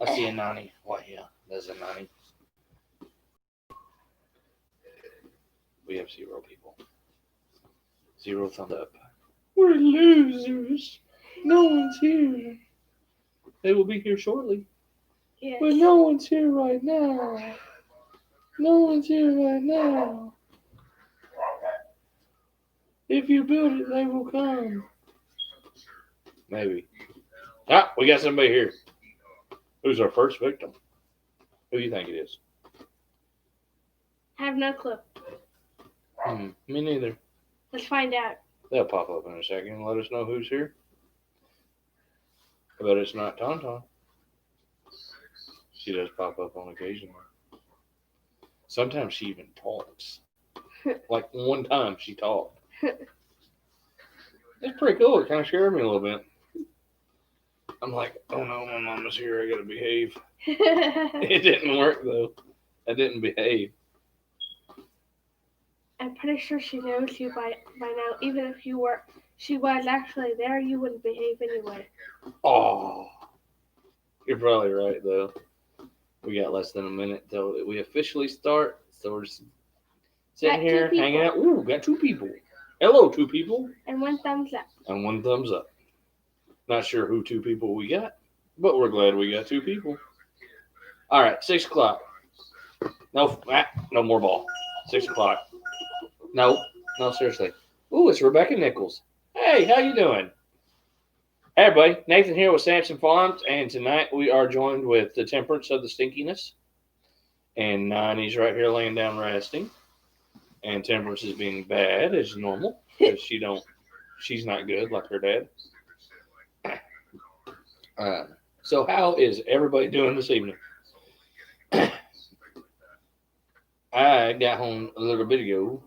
I see a 90. What? Yeah, there's a 90. We have 0 people. 0 thumbs up. We're losers. No one's here. They will be here shortly. Yes. But no one's here right now. No one's here right now. If you build it, they will come. Maybe. Ah, we got somebody here. Who's our first victim? Who do you think it is? I have no clue. Me neither. Let's find out. They'll pop up in a second and let us know who's here. But it's not Tauntaun. She does pop up on occasion. Sometimes she even talks. Like one time she talked. It's pretty cool. It kind of scared me a little bit. I'm like, oh no, my mama's here. I gotta behave. It didn't work though. I didn't behave. I'm pretty sure she knows you by now. Even if she was actually there, you wouldn't behave anyway. Oh, you're probably right though. We got less than a minute till we officially start, so we're just sitting here hanging out. Ooh, got 2 people. Hello, 2 people. And 1 thumbs up. And 1 thumbs up. Not sure who 2 people we got, but we're glad we got 2 people. All right, 6 o'clock. No, no more ball. 6 o'clock. No, seriously. Ooh, it's Rebecca Nichols. Hey, how you doing? Hey, everybody. Nathan here with Sampson Farms, and tonight we are joined with the Temperance of the Stinkiness. And Nani's right here laying down resting. And Temperance is being bad as normal because she's not good like her dad. So how is everybody doing this evening? I got home a little bit ago.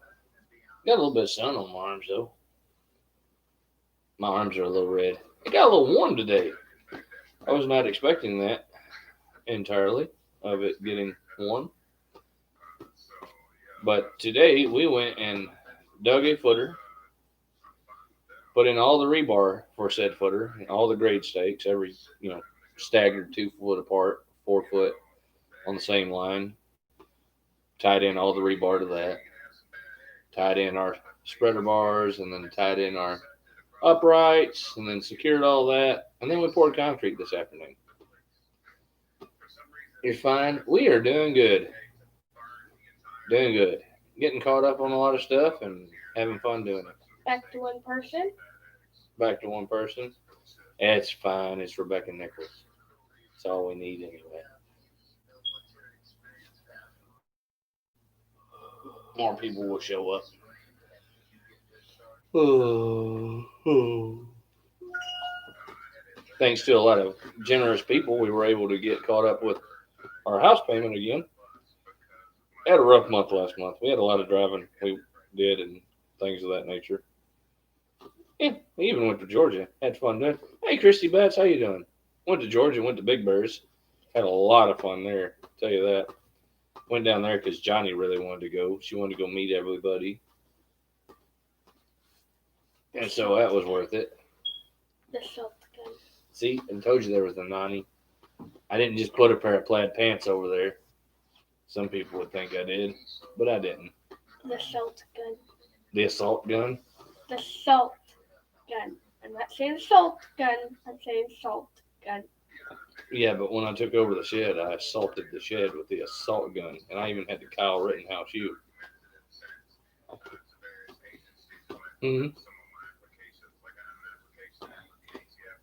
Got a little bit of sun on my arms though. My arms are a little red. It got a little warm today. I was not expecting that entirely, of it getting warm. But today we went and dug a footer, put in all the rebar for said footer, and all the grade stakes, every, staggered 2 foot apart, 4 foot on the same line. Tied in all the rebar to that. Tied in our spreader bars, and then tied in our uprights, and then secured all that. And then we poured concrete this afternoon. You're fine. We are doing good. Doing good. Getting caught up on a lot of stuff and having fun doing it. Back to 1 person. Back to 1 person. It's fine. It's Rebecca Nichols. That's all we need anyway. More people will show up. Thanks to a lot of generous people, we were able to get caught up with our house payment again. We had a rough month last month. We had a lot of driving we did and things of that nature. Yeah, we even went to Georgia. Had fun doing. Hey, Christy Batts, how you doing? Went to Georgia, went to Big Bears. Had a lot of fun there, tell you that. Went down there because Johnny really wanted to go. She wanted to go meet everybody. And so that was worth it. The salt gun. See, I told you there was a 90. I didn't just put a pair of plaid pants over there. Some people would think I did, but I didn't. The salt gun. The assault gun? The salt gun. I'm not saying salt gun. I'm saying salt gun. Yeah, but when I took over the shed, I assaulted the shed with the assault gun, and I even had the Kyle Rittenhouse shoot.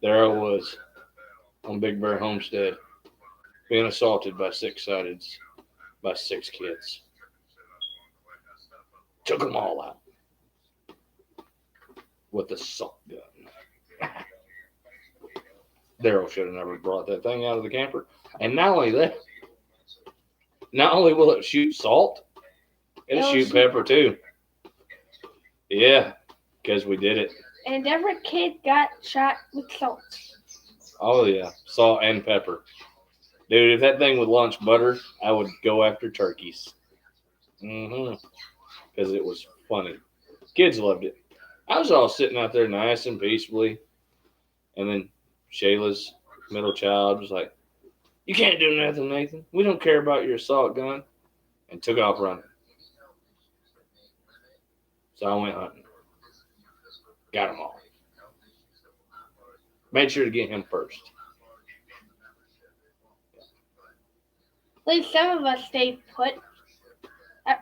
There I was on Big Bear Homestead, being assaulted by 6 sideds by 6 kids. Took them all out with the assault gun. Daryl should have never brought that thing out of the camper. And not only that, not only will it shoot salt, it'll shoot pepper too. Yeah, because we did it. And every kid got shot with salt. Oh yeah, salt and pepper. Dude, if that thing would launch butter, I would go after turkeys. Because it was funny. Kids loved it. I was all sitting out there nice and peacefully. And then Shayla's middle child was like, You can't do nothing, Nathan. We don't care about your assault gun. And took off running. So I went hunting. Got them all. Made sure to get him first. At least some of us stayed put.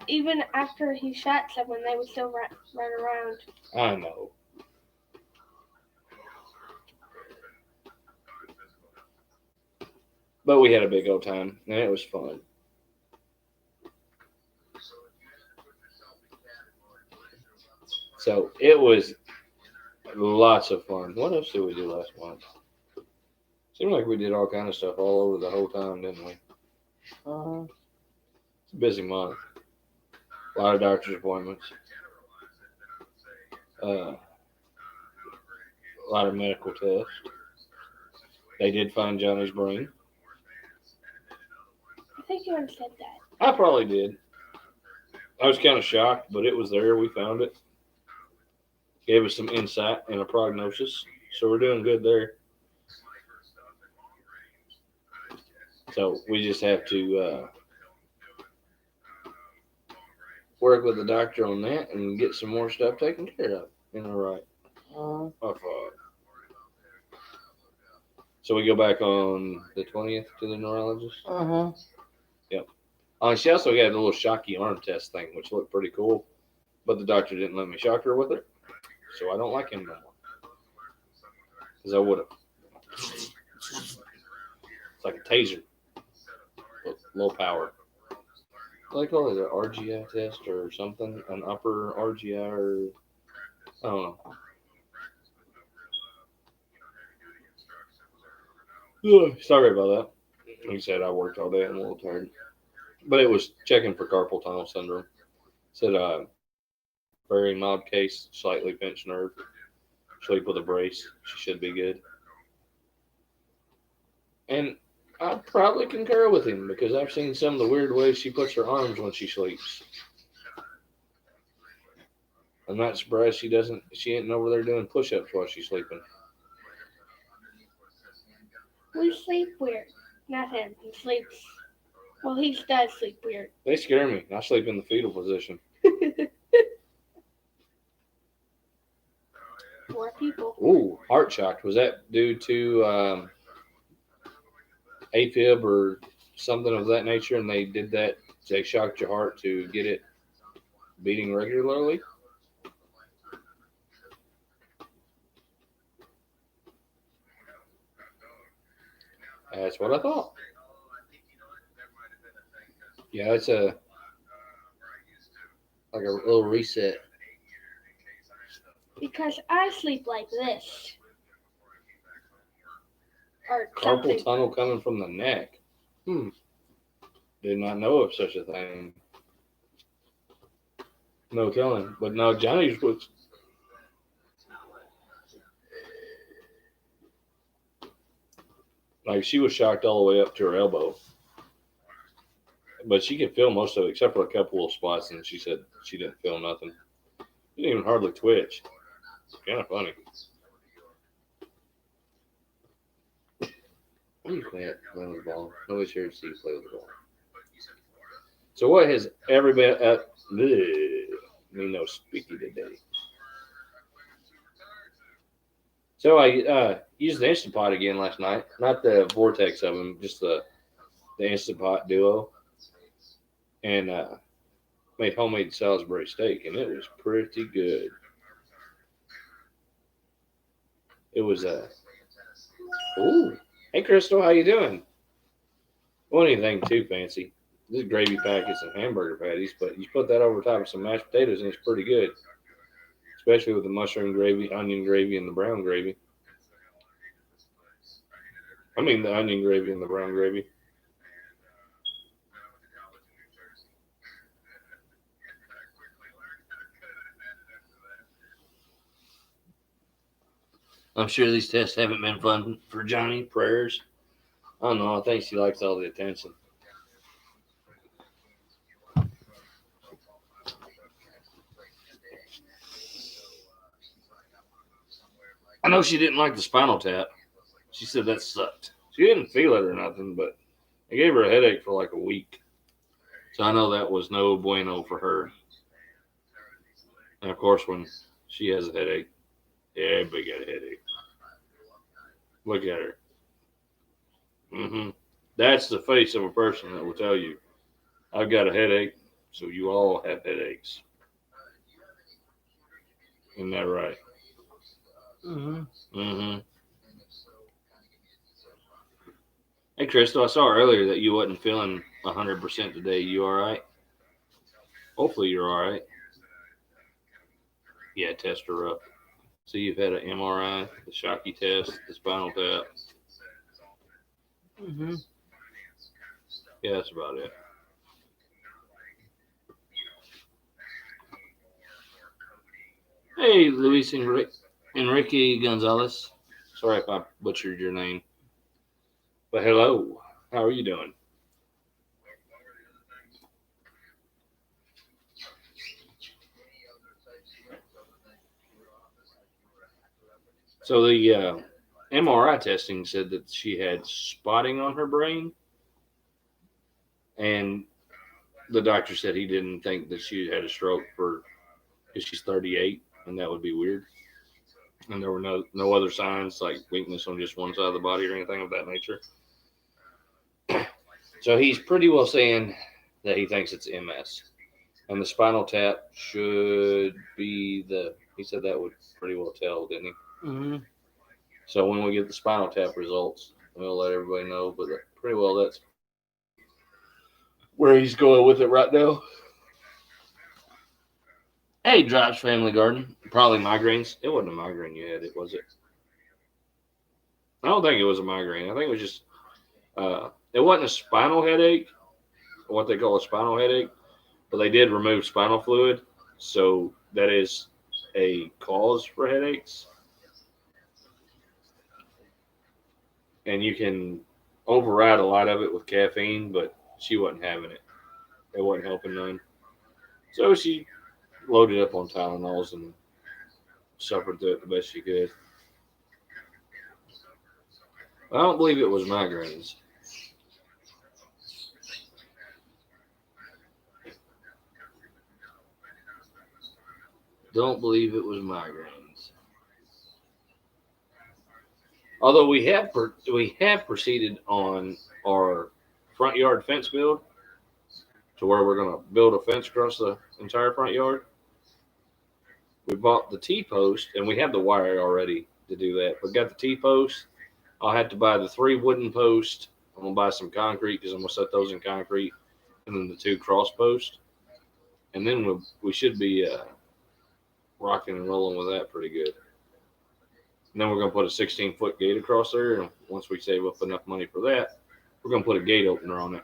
Even after he shot someone, they would still run around. I know. But we had a big old time, and it was fun. So it was lots of fun. What else did we do last month? Seemed like we did all kind of stuff all over the whole time, didn't we? It's a busy month. A lot of doctor's appointments. A lot of medical tests. They did find Johnny's brain. I think you would have said that. I probably did. I was kind of shocked, but it was there. We found it. Gave us some insight and a prognosis. So we're doing good there. So we just have to work with the doctor on that and get some more stuff taken care of. Right. So we go back on the 20th to the neurologist? Yep. She also had a little shocky arm test thing, which looked pretty cool. But the doctor didn't let me shock her with it. So I don't like him no more. Because I would have. It's like a taser. Low power. They call it an RGI test or something. An upper RGI or I don't know. Ugh, sorry about that. Like I said, I worked all day. I'm a little tired. But it was checking for carpal tunnel syndrome. Said very mild case, slightly pinched nerve. Sleep with a brace. She should be good. And I probably concur with him because I've seen some of the weird ways she puts her arms when she sleeps. I'm not surprised she ain't over there doing push-ups while she's sleeping. We sleep weird. Not him. He sleeps. Well, he does sleep weird. They scare me. I sleep in the fetal position. More people. Ooh, heart shocked. Was that due to AFib or something of that nature? And they did that. They shocked your heart to get it beating regularly? That's what I thought. Yeah, it's like a little reset. Because I sleep like this. Or Carpal tunnel coming from the neck. Did not know of such a thing. No telling. But no, Johnny's was. Like she was shocked all the way up to her elbow. But she could feel most of it, except for a couple of spots, and she said she didn't feel nothing. She didn't even hardly twitch. It's kind of funny. Why do you play with the ball? Nobody's here to see you play with the ball. So what has everybody me no speaky today. So I used the Instant Pot again last night. Not the Vortex oven, just the Instant Pot Duo. And made homemade Salisbury steak, and it was pretty good. It was ooh, hey Crystal, how you doing? Well, anything too fancy. This is gravy packets and hamburger patties, but you put that over top of some mashed potatoes, and it's pretty good. Especially with the mushroom gravy, onion gravy, and the brown gravy. I mean the onion gravy and the brown gravy. I'm sure these tests haven't been fun for Johnny. Prayers. I don't know. I think she likes all the attention. I know she didn't like the Spinal Tap. She said that sucked. She didn't feel it or nothing, but It gave her a headache for like a week. So I know that was no bueno for her. And of course, when she has a headache, everybody got a headache. Look at her. That's the face of a person that will tell you, I've got a headache, so you all have headaches. Isn't that right? Hey, Crystal, I saw earlier that you wasn't feeling 100% today. You all right? Hopefully you're all right. Yeah, test her up. So you've had an MRI, the Shockey test, the spinal tap. Yeah, that's about it. Hey, Luis Enrique Gonzalez. Sorry if I butchered your name. But hello. How are you doing? So the MRI testing said that she had spotting on her brain, and the doctor said he didn't think that she had a stroke because she's 38, and that would be weird. And there were no other signs like weakness on just one side of the body or anything of that nature. So he's pretty well saying that he thinks it's MS, and the spinal tap should be the. He said that would pretty well tell, didn't he? So when we get the spinal tap results, we'll let everybody know. But pretty well, that's where he's going with it right now. Hey, Drops Family Garden. Probably migraines. It wasn't a migraine you had, was it? I don't think it was a migraine. I think it was just, it wasn't a spinal headache, what they call a spinal headache, but they did remove spinal fluid. So that is a cause for headaches. And you can override a lot of it with caffeine, but she wasn't having it. It wasn't helping none. So she loaded up on Tylenols and suffered through it the best she could. I don't believe it was migraines. Don't believe it was migraines. Although we have proceeded on our front yard fence build to where we're going to build a fence across the entire front yard. We bought the T-post, and we have the wire already to do that. We got the T-post. I'll have to buy the 3 wooden posts. I'm going to buy some concrete because I'm going to set those in concrete. And then the 2 cross posts. And then we should be rocking and rolling with that pretty good. And then we're going to put a 16-foot gate across there. And once we save up enough money for that, we're going to put a gate opener on it.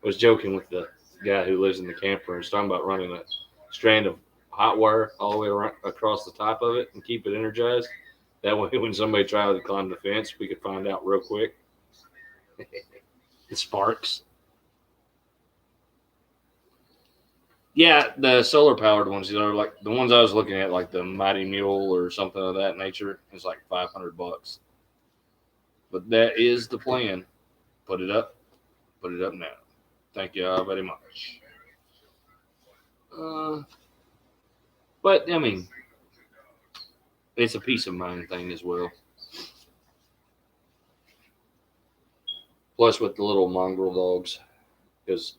I was joking with the guy who lives in the camper. He's talking about running a strand of hot wire all the way around, across the top of it and keep it energized. That way, when somebody tried to climb the fence, we could find out real quick. It sparks. Yeah, the solar powered ones, like the ones I was looking at, like the Mighty Mule or something of that nature, is like $500. But that is the plan. Put it up now. Thank you all very much. But I mean, it's a peace of mind thing as well. Plus with the little mongrel dogs, because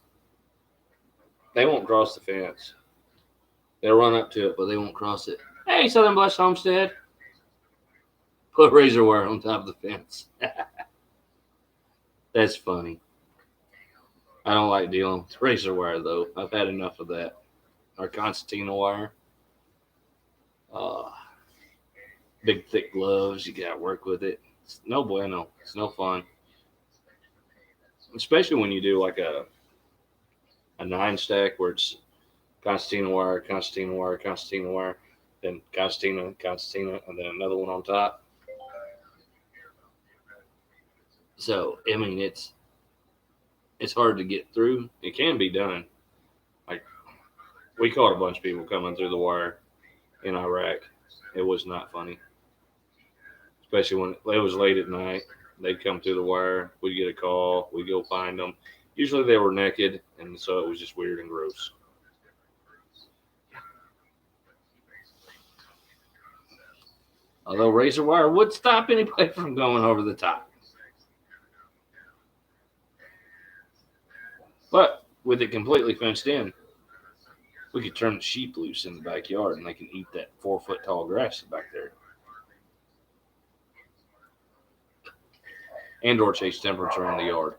they won't cross the fence. They'll run up to it, but they won't cross it. Hey, Southern Blessed Homestead. Put razor wire on top of the fence. That's funny. I don't like dealing with razor wire, though. I've had enough of that. Or concertina wire. Big, thick gloves. You got to work with it. It's no bueno. It's no fun. Especially when you do like a 9-stack where it's concertina wire, concertina wire, concertina wire, then concertina, concertina, and then another one on top. So, I mean, it's hard to get through. It can be done. Like, we caught a bunch of people coming through the wire in Iraq. It was not funny. especially when it was late at night. They'd come through the wire. We'd get a call. We'd go find them. Usually they were naked, and so it was just weird and gross. Although razor wire would stop anybody from going over the top. But with it completely fenced in, we could turn the sheep loose in the backyard and they can eat that 4 foot tall grass back there. And or chase temperature in the yard.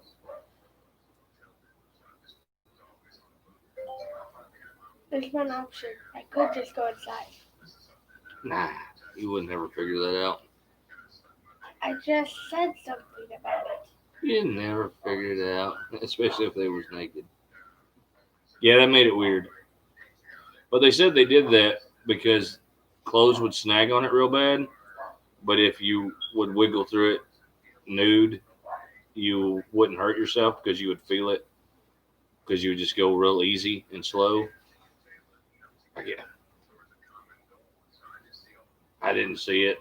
There's one option. I could just go inside. Nah, you would never figure that out. I just said something about it. You'd never figure it out, especially if they was naked. Yeah, that made it weird. But they said they did that because clothes would snag on it real bad. But if you would wiggle through it nude, you wouldn't hurt yourself because you would feel it. Because you would just go real easy and slow. Yeah. I didn't see it.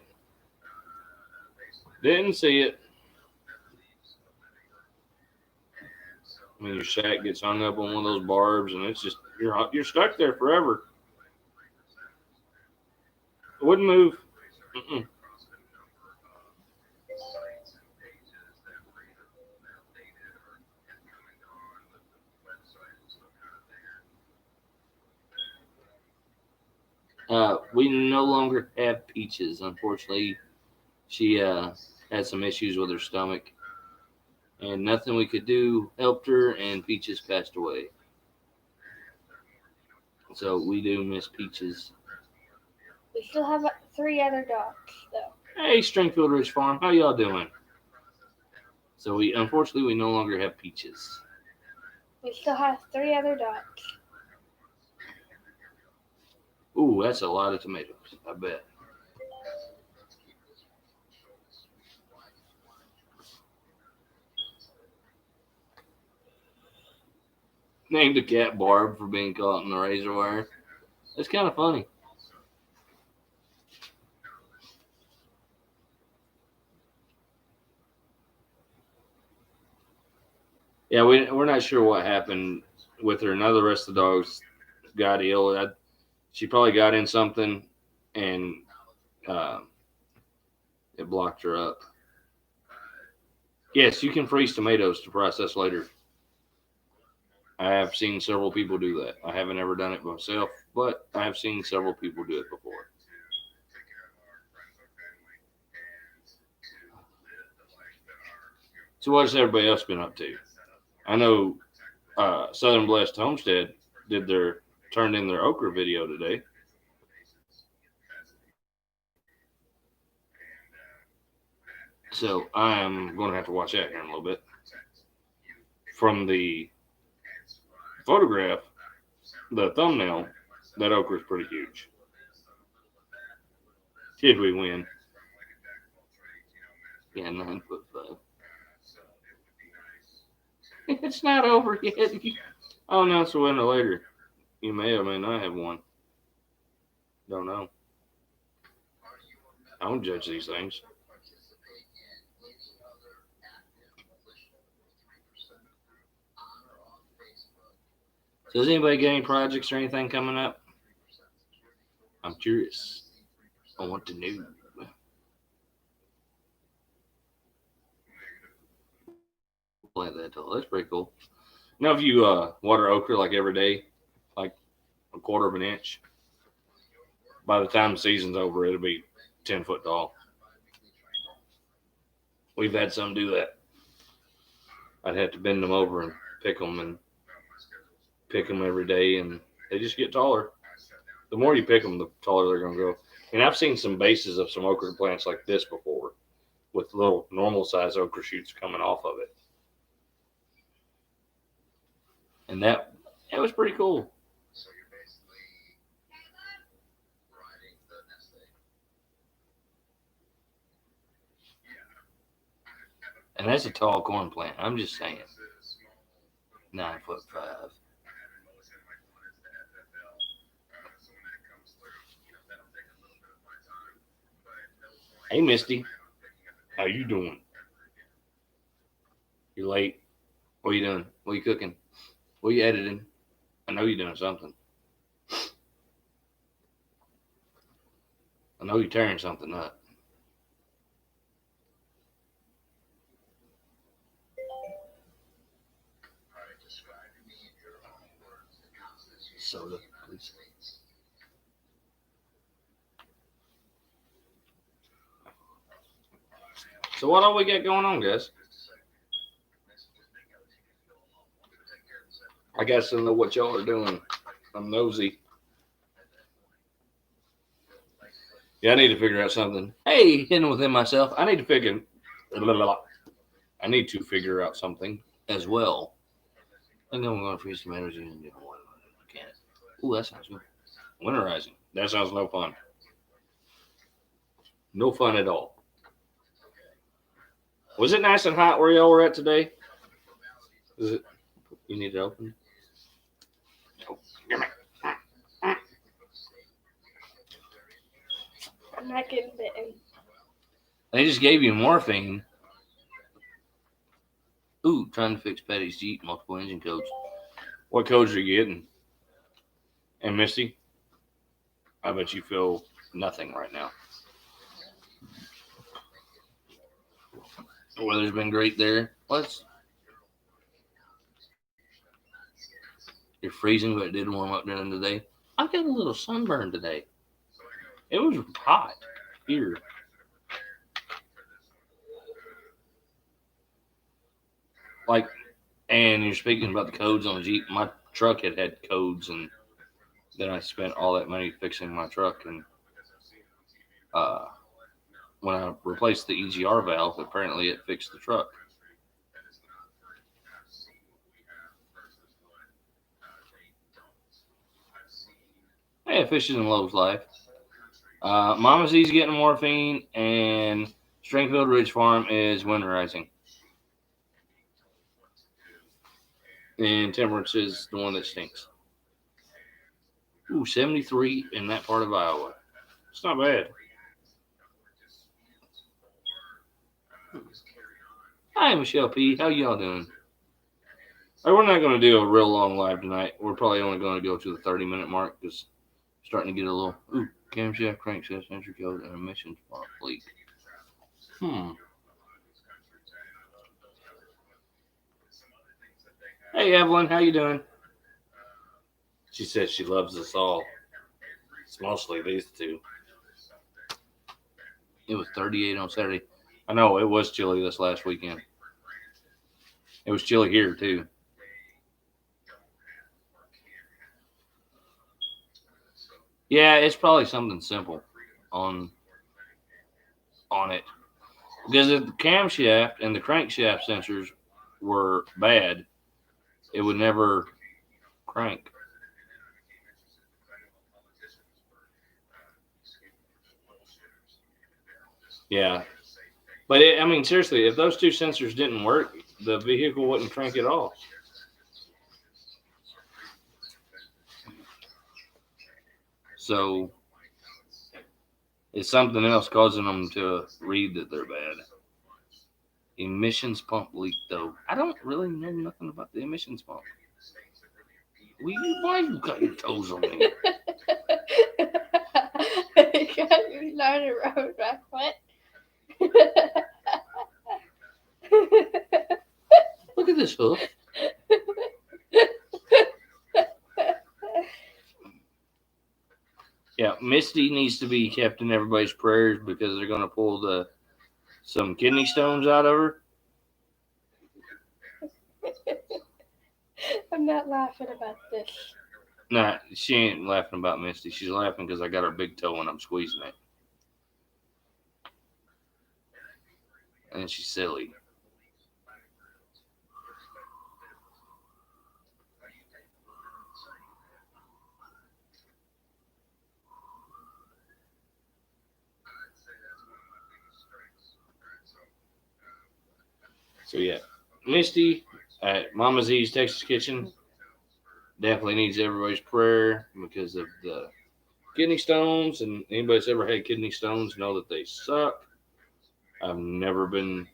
Didn't see it. I mean, your shack gets hung up on one of those barbs, and it's just you're stuck there forever. It wouldn't move. Mm-mm. We no longer have Peaches. Unfortunately, she had some issues with her stomach, and nothing we could do helped her, and Peaches passed away. So we do miss Peaches. We still have 3 other dogs, though. Hey, Stringfield Ridge Farm, how y'all doing? So unfortunately we no longer have Peaches. We still have 3 other dogs. Ooh, that's a lot of tomatoes, I bet. Named a cat Barb for being caught in the razor wire. That's kind of funny. Yeah, we're not sure what happened with her. None of the rest of the dogs got ill. She probably got in something, and it blocked her up. Yes, you can freeze tomatoes to process later. I have seen several people do that. I haven't ever done it myself, but I have seen several people do it before. So what's everybody else been up to? I know Southern Blessed Homestead turned in their okra video today. So I am going to have to watch that here in a little bit. From the photograph, the thumbnail, that okra is pretty huge. Did we win? Yeah, 9'5". It's not over yet. I'll announce the winner later. You may or may not have won. Don't know. I don't judge these things. So does anybody get any projects or anything coming up? I'm curious. I want to know. Like that though. That's pretty cool. Now, if you water okra like every day, like a quarter of an inch, by the time the season's over, it'll be 10 foot tall. We've had some do that. I'd have to bend them over and pick them every day, and they just get taller. The more you pick them, the taller they're going to go. And I've seen some bases of some okra plants like this before, with little normal size okra shoots coming off of it. And that was pretty cool. And that's a tall corn plant. I'm just saying. 9'5". Hey, Misty. How you doing? You're late. What are you doing? What are you cooking? What are you editing? I know you're doing something. I know you're tearing something up. Soda, please. So what all we got going on, guys? I guess I know what y'all are doing. I'm nosy. Yeah, I need to figure out something. Hey, hidden within myself, I need to figure out something as well. I think I'm going to freeze tomatoes and do one. Can it? Ooh, that sounds good. Winterizing. That sounds no fun. No fun at all. Was it nice and hot where y'all were at today? Is it? You need it open? Oh, give me. I'm not getting bitten. They just gave you morphine. Ooh, trying to fix Patty's Jeep, multiple engine codes. What codes are you getting? And Misty, I bet you feel nothing right now. The weather's been great there. You're freezing, but it did warm up during the day. I got a little sunburn today. It was hot here. And you're speaking about the codes on the Jeep. My truck had codes, and then I spent all that money fixing my truck. And when I replaced the EGR valve, apparently it fixed the truck. Hey, Fishes and Loaves life. Mama Z's getting morphine, and Stringfield Ridge Farm is winterizing. And Temperance is the one that stinks. Ooh, 73 in that part of Iowa. It's not bad. Hi, Michelle P. How y'all doing? We're not going to do a real long live tonight. We're probably only going to go to the 30-minute mark because it's starting to get a little... Ooh, camshaft, crankshaft, sensor code, and emissions pump leak. Hey, Evelyn, how you doing? She says she loves us all. It's mostly these two. It was 38 on Saturday. I know, it was chilly this last weekend. It was chilly here, too. Yeah, it's probably something simple on it. Because if the camshaft and the crankshaft sensors were bad, it would never crank. Yeah. But, seriously, if those two sensors didn't work, the vehicle wouldn't crank at all. So, it's something else causing them to read that they're bad. Emissions pump leak, though. I don't really know nothing about the emissions pump. Why you got your toes on me? Because you started rubbing my foot. Look at this hoof. Yeah, Misty needs to be kept in everybody's prayers because they're going to pull some kidney stones out of her. I'm not laughing about this. Nah, she ain't laughing about Misty. She's laughing because I got her big toe and I'm squeezing it. And she's silly. So yeah, Misty at Mama Z's Texas Kitchen definitely needs everybody's prayer because of the kidney stones. And anybody that's ever had kidney stones know that they suck. I've never been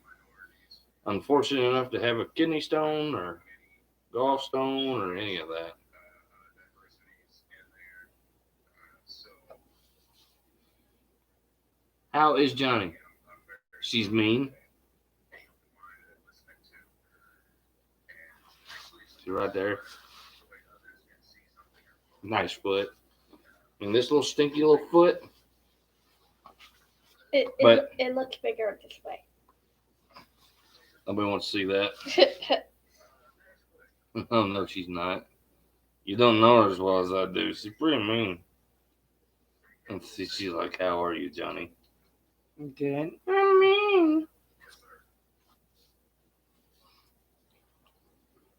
unfortunate enough to have a kidney stone or gallstone or any of that. How is Johnny? She's mean. She's right there. Nice foot. And this little stinky little foot. It looks bigger this way. Nobody wants to see that. Oh, no, she's not. You don't know her as well as I do. She's pretty mean. And she's like, how are you, Johnny? Good. I'm mean.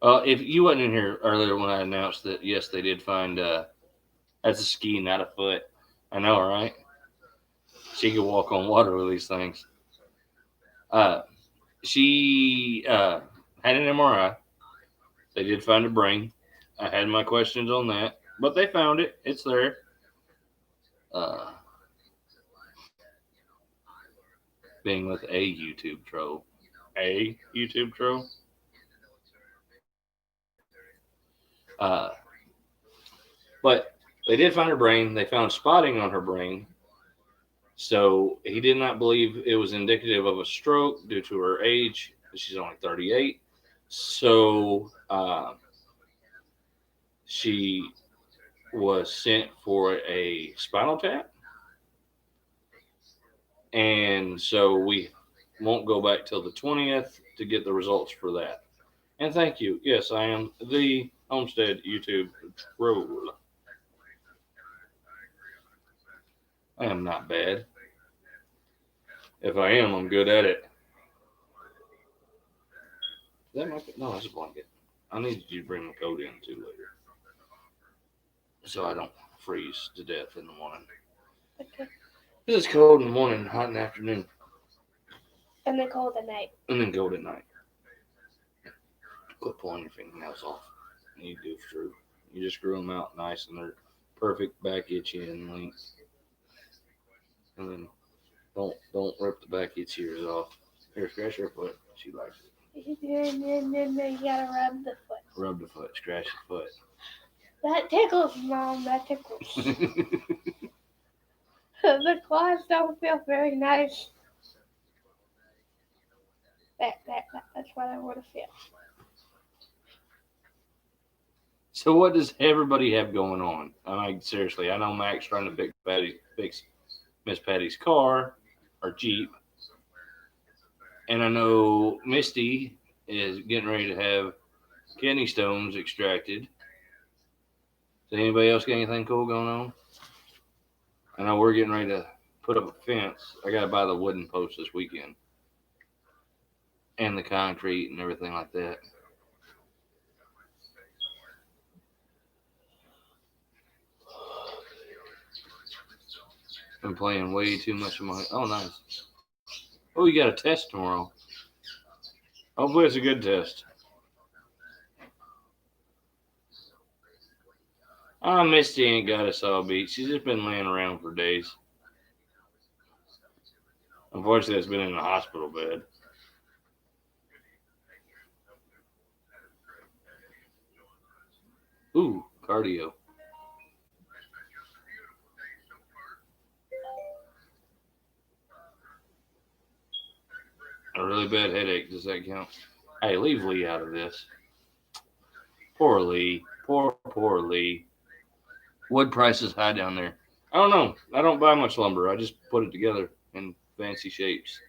If you wasn't in here earlier when I announced that, yes, they did find, that's a ski, not a foot. I know, right? She could walk on water with these things. She had an MRI. They did find a brain. I had my questions on that, but they found it. It's there. Being with a YouTube troll. A YouTube troll? But they did find her brain. They found spotting on her brain. So he did not believe it was indicative of a stroke due to her age. She's only 38. So she was sent for a spinal tap. And so we won't go back till the 20th to get the results for that. And thank you. Yes, I am the Homestead YouTube troll. I am not bad. If I am, I'm good at it. That might be, no, that's a blanket. I need you to bring my coat in too later, so I don't freeze to death in the morning. Okay. It's cold in the morning, hot in the afternoon, and then cold at night. And then cold at night. Quit pulling your fingernails off. You goof through. You just grew them out nice, and they're perfect back itchy and length. And then don't rip the back itchy ears off. Here, scratch her foot. She likes it. You gotta rub the foot. Rub the foot. Scratch the foot. That tickles, Mom. That tickles. The claws don't feel very nice. That's what I want to feel. So what does everybody have going on? I mean, seriously, I know Mac's trying to fix Miss Patty's car or Jeep. And I know Misty is getting ready to have kidney stones extracted. Does anybody else got anything cool going on? I know we're getting ready to put up a fence. I got to buy the wooden post this weekend. And the concrete and everything like that. Been playing way too much of my... Oh, nice. Oh, you got a test tomorrow. Hopefully it's a good test. Oh, Misty ain't got us all beat. She's just been laying around for days. Unfortunately, it's been in the hospital bed. Ooh, cardio. A really bad headache. Does that count? Hey, leave Lee out of this. Poor Lee. Poor Lee. Wood prices high down there. I don't know. I don't buy much lumber. I just put it together in fancy shapes.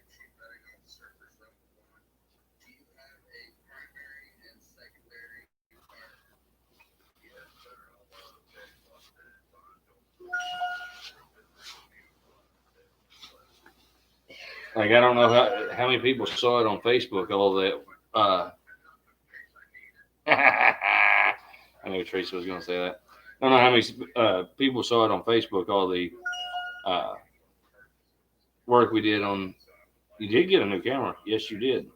Like, I don't know how many people saw it on Facebook, all that. I knew Tracy was going to say that. I don't know how many people saw it on Facebook, all the work we did on. You did get a new camera. Yes, you did.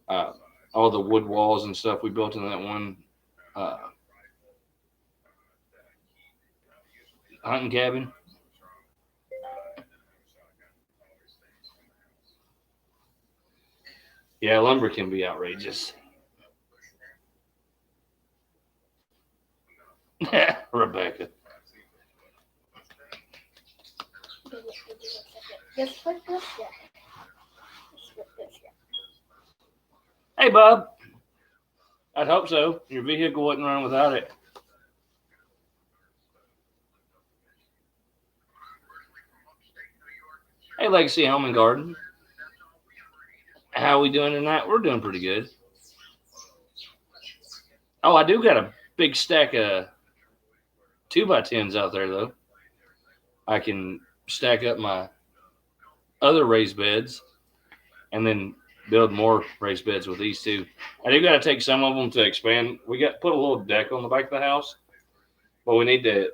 All the wood walls and stuff we built in that one hunting cabin. Yeah, lumber can be outrageous. Rebecca. Just like this, yeah. Just like this, yeah. Hey, Bob. I'd hope so. Your vehicle wouldn't run without it. Hey, Legacy Home and Garden. How are we doing tonight? We're doing pretty good. Oh, I do got a big stack of 2x10s out there, though. I can stack up my other raised beds and then build more raised beds with these two. I do got to take some of them to expand. We got to put a little deck on the back of the house, but we need to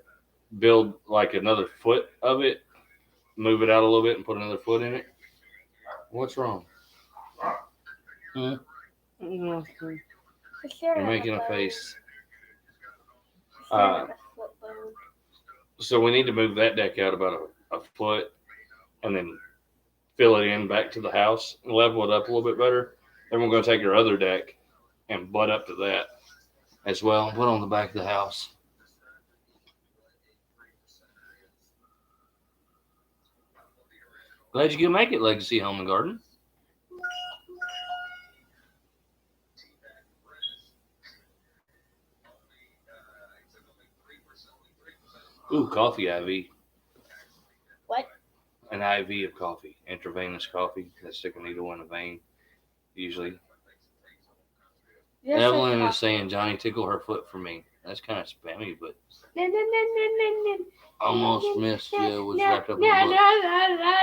build like another foot of it, move it out a little bit, and put another foot in it. What's wrong? You're making a face. So we need to move that deck out about a foot and then fill it in back to the house and level it up a little bit better. Then we're going to take our other deck and butt up to that as well. Put on the back of the house. Glad you could make it, Legacy Home and Garden. Ooh, coffee IV. What? An IV of coffee, intravenous coffee. They stick a needle in a vein, usually. Just Evelyn like is saying, Johnny, tickle her foot for me. That's kind of spammy, but no. almost missed you. Was No, wrapped up in no, a book.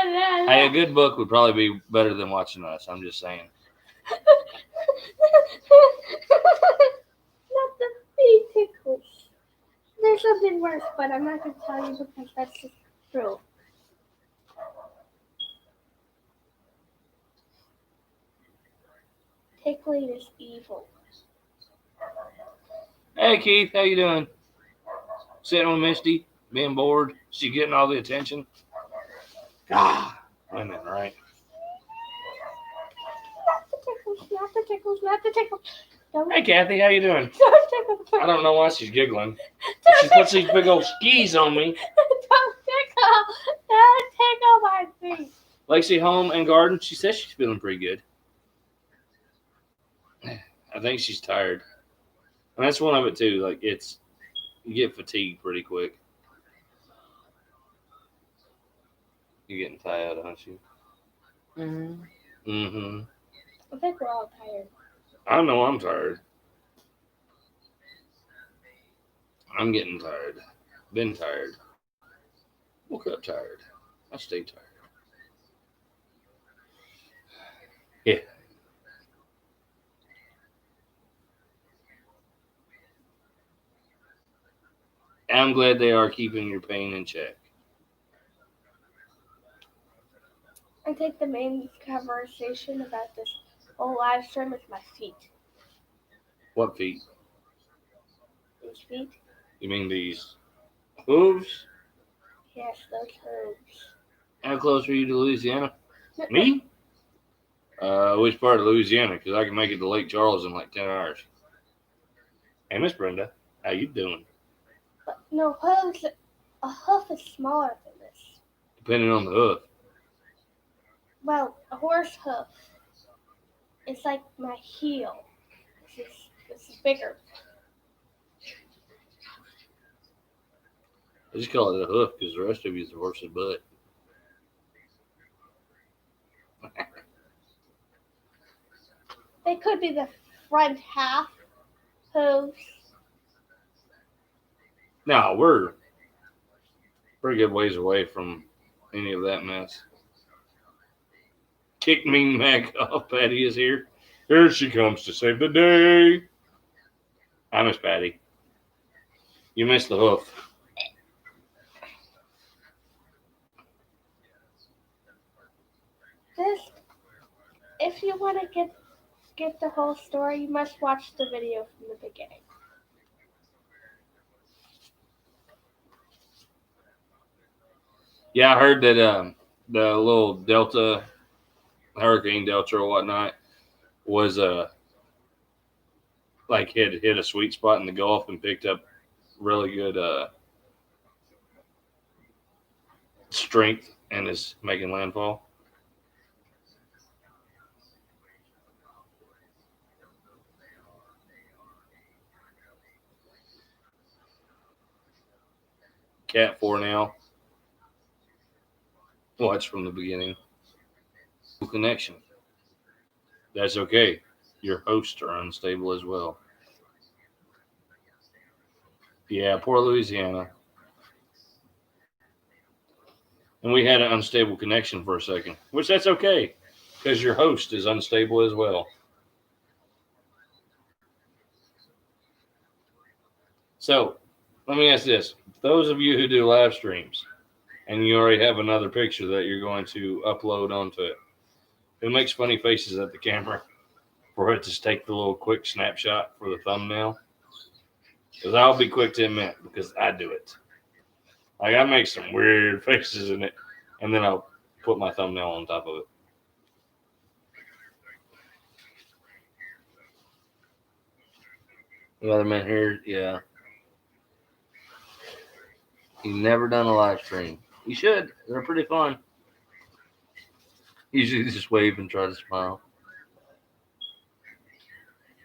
no. Hey, a good book would probably be better than watching us. I'm just saying. Not the feet tickles. There's something worse, but I'm not going to tell you because that's just true. Tickling is evil. Hey, Keith, how you doing? Sitting with Misty, being bored. She getting all the attention. Ah, women, right? Not the tickles. Don't Hey, Kathy, how you doing? tickle. I don't know why she's giggling. She puts these big old skis on me. Don't tickle my feet. Lacey Home and Garden, she says she's feeling pretty good. I think she's tired. And that's one of it, too. Like, you get fatigued pretty quick. You're getting tired, aren't you? Mm-hmm. I think we're all tired. I know I'm tired. I'm getting tired. Been tired. Woke up tired. I stay tired. Yeah. I'm glad they are keeping your pain in check. I think the main conversation about this whole live stream is my feet. What feet? These feet? You mean these hooves? Yes, those hooves. How close are you to Louisiana? Me? Which part of Louisiana? Because I can make it to Lake Charles in like 10 hours. Hey, Miss Brenda, how you doing? But no, hooves. A hoof is smaller than this. Depending on the hoof. Well, a horse hoof is like my heel. This is bigger. I just call it a hoof because the rest of you is the horse's butt. They could be the front half hooves. No, we're pretty good ways away from any of that mess. Kick Mean Mac off. Patty is here. Here she comes to save the day. I miss Patty. You missed the hoof. If you want to get the whole story, you must watch the video from the beginning. Yeah, I heard that the little Delta, Hurricane Delta or whatnot, was like had hit a sweet spot in the Gulf and picked up really good strength and is making landfall. Cat 4 now. Watch from the beginning. Connection. That's okay. Your hosts are unstable as well. Yeah, poor Louisiana. And we had an unstable connection for a second, which that's okay because your host is unstable as well. So let me ask this. Those of you who do live streams and you already have another picture that you're going to upload onto it, who makes funny faces at the camera for it to take the little quick snapshot for the thumbnail? Because I'll be quick to admit, because I do it. Like, I make some weird faces in it, and then I'll put my thumbnail on top of it. The other man here, yeah. You've never done a live stream. You should. They're pretty fun. Usually just wave and try to smile.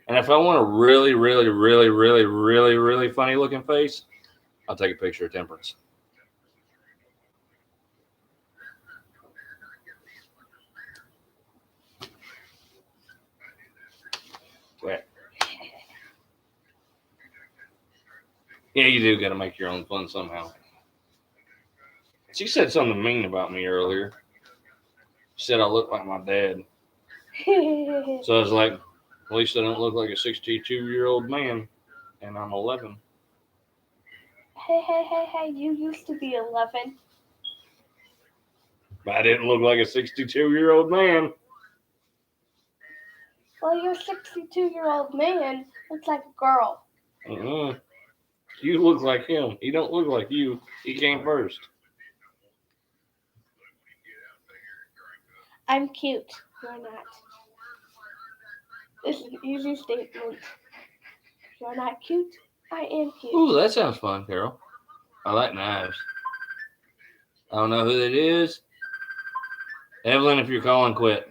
And if I want a really, really, really, really, really, really funny looking face, I'll take a picture of Temperance. Wait. Yeah, you do got to make your own fun somehow. She said something mean about me earlier. She said I look like my dad. So I was like, at least I don't look like a 62-year-old man, and I'm 11. Hey, you used to be 11. But I didn't look like a 62-year-old man. Well, your 62-year-old man looks like a girl. You look like him. He don't look like you. He came first. I'm cute. You're not. This is an easy statement. You're not cute. I am cute. Ooh, that sounds fun, Carol. I like knives. I don't know who that is. Evelyn, if you're calling, quit.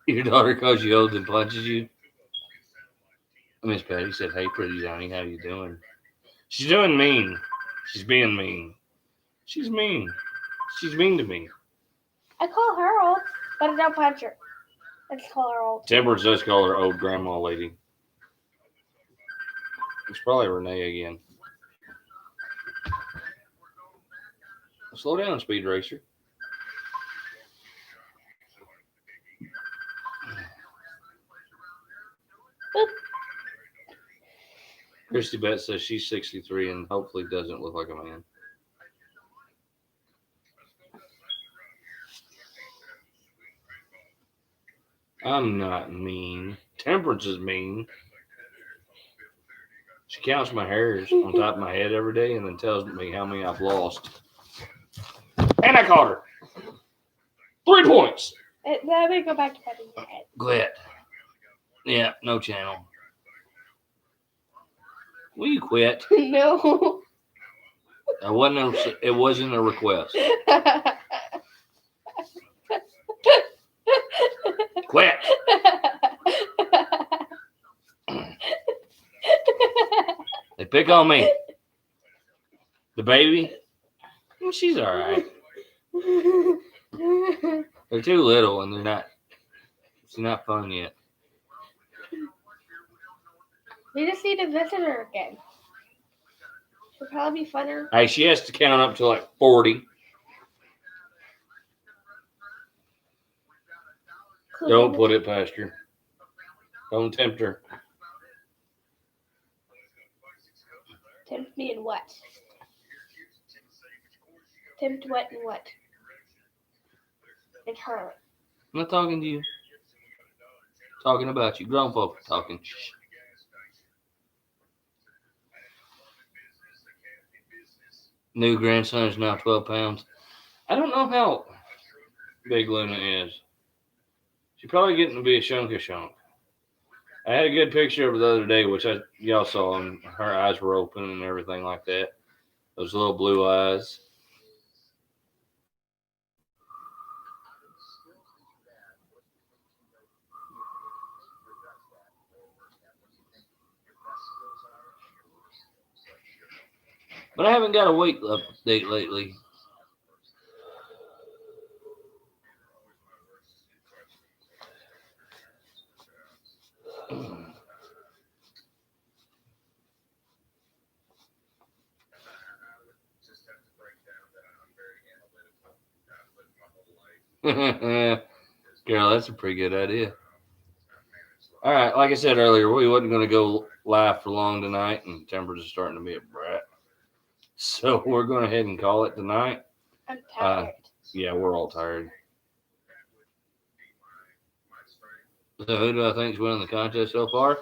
Your daughter calls you old and punches you. Miss Patty said, "Hey, pretty Johnny, how you doing?" She's doing mean. She's being mean. She's mean. She's mean to me. I call her old, but I don't punch her. I just call her old. Temperance does call her old grandma lady. It's probably Renee again. Slow down, Speed Racer. Boop. Christy Betts says she's 63 and hopefully doesn't look like a man. I'm not mean. Temperance is mean. She counts my hairs on top of my head every day and then tells me how many I've lost. And I caught her. 3 points. Let me go back to petting your head. Quit. Yeah, no channel. Will you quit? No. It wasn't a request. Quit. They pick on me. The baby, well, she's all right. They're too little and it's not fun yet. We just need to visit her again. She'll probably be funner. Hey, she has to count up to like 40. Don't put it past her. Don't tempt her. Tempt me in what? Tempt what and what? It's her. I'm not talking to you. I'm talking about you. Grown folk talking. Shh. New grandson is now 12 pounds. I don't know how big Luna is. She's probably getting to be a shunk. I had a good picture of her the other day, which y'all saw, and her eyes were open and everything like that. Those little blue eyes. But I haven't got a weight update lately. Girl, that's a pretty good idea. All right, like I said earlier, we wasn't going to go live for long tonight, and Timbers is starting to be a brat. So we're going ahead and call it tonight. I'm tired. Yeah, we're all tired. So who do I think's winning the contest so far?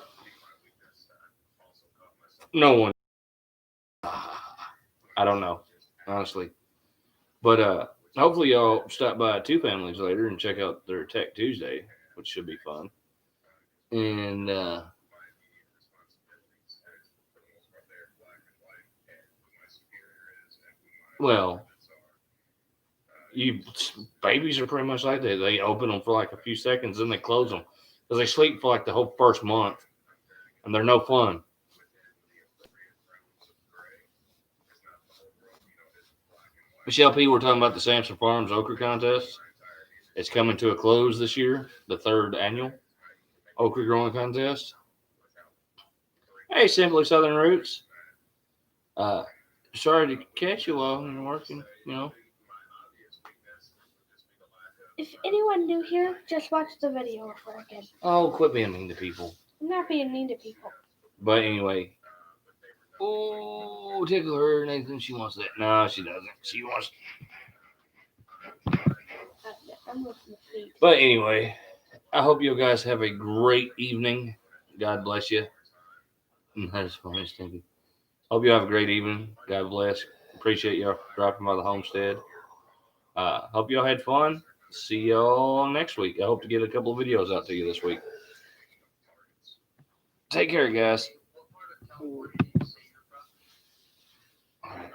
No one. I don't know, honestly. But hopefully y'all stop by Two Families later and check out their Tech Tuesday, which should be fun. And well, babies are pretty much like that. They open them for like a few seconds, then they close them because they sleep for like the whole first month, and they're no fun. Michelle P, we're talking about the Sampson Farms Okra Contest. It's coming to a close this year, the third annual okra growing contest. Hey, Simply Southern Roots. Sorry to catch you while you're working, If anyone new here, just watch the video over again. Oh, quit being mean to people. I'm not being mean to people. But anyway. Oh, tickle her, Nathan. She wants that. No, she doesn't. She wants. I'm with the feet. But anyway, I hope you guys have a great evening. God bless you. That's funny, Stinky. Hope you have a great evening. God bless. Appreciate y'all dropping by the homestead. Hope y'all had fun. See y'all next week. I hope to get a couple of videos out to you this week. Take care, guys. All right.